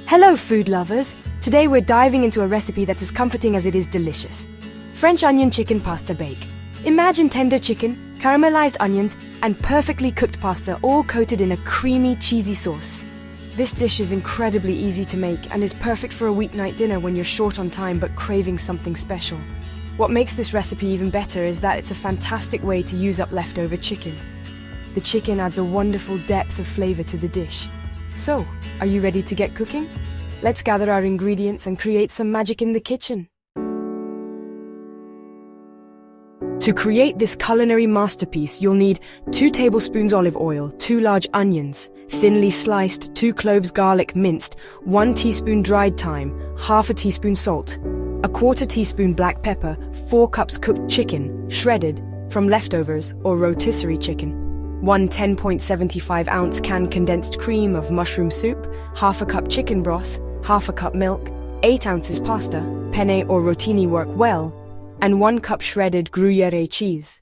Hello, food lovers! Today we're diving into a recipe that's as comforting as it is delicious. French onion chicken pasta bake. Imagine tender chicken, caramelized onions, and perfectly cooked pasta all coated in a creamy, cheesy sauce. This dish is incredibly easy to make and is perfect for a weeknight dinner when you're short on time but craving something special. What makes this recipe even better is that it's a fantastic way to use up leftover chicken. The chicken adds a wonderful depth of flavor to the dish. So, are you ready to get cooking? Let's gather our ingredients and create some magic in the kitchen. To create this culinary masterpiece, you'll need 2 tablespoons olive oil, 2 large onions, thinly sliced, 2 cloves garlic minced, 1 teaspoon dried thyme, half a teaspoon salt, a quarter teaspoon black pepper, 4 cups cooked chicken, shredded, from leftovers or rotisserie chicken, 1 10.75-ounce can condensed cream of mushroom soup, half a cup chicken broth, half a cup milk, 8 ounces pasta, penne or rotini work well, and 1 cup shredded Gruyere cheese.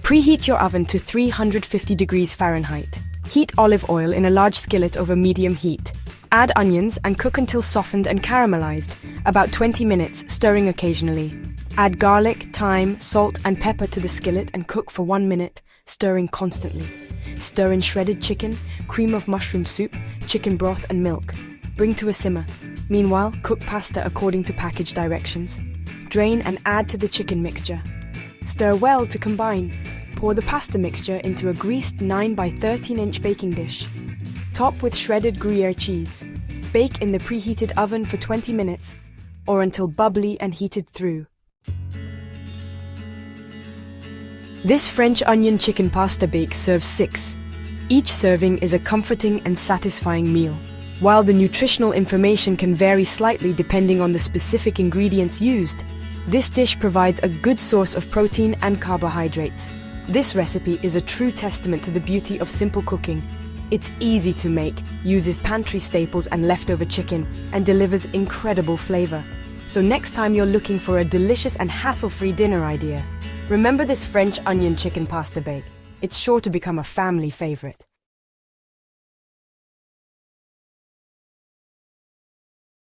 Preheat your oven to 350 degrees Fahrenheit. Heat olive oil in a large skillet over medium heat. Add onions and cook until softened and caramelized, about 20 minutes, stirring occasionally. Add garlic, thyme, salt, and pepper to the skillet and cook for 1 minute, stirring constantly. Stir in shredded chicken, cream of mushroom soup, chicken broth, and milk. Bring to a simmer. Meanwhile, cook pasta according to package directions. Drain and add to the chicken mixture. Stir well to combine. Pour the pasta mixture into a greased 9 by 13-inch baking dish. Top with shredded Gruyere cheese. Bake in the preheated oven for 20 minutes, or until bubbly and heated through. This French onion chicken pasta bake serves 6. Each serving is a comforting and satisfying meal. While the nutritional information can vary slightly depending on the specific ingredients used, this dish provides a good source of protein and carbohydrates. This recipe is a true testament to the beauty of simple cooking. It's easy to make, uses pantry staples and leftover chicken, and delivers incredible flavor. So next time you're looking for a delicious and hassle-free dinner idea, remember this French onion chicken pasta bake. It's sure to become a family favorite.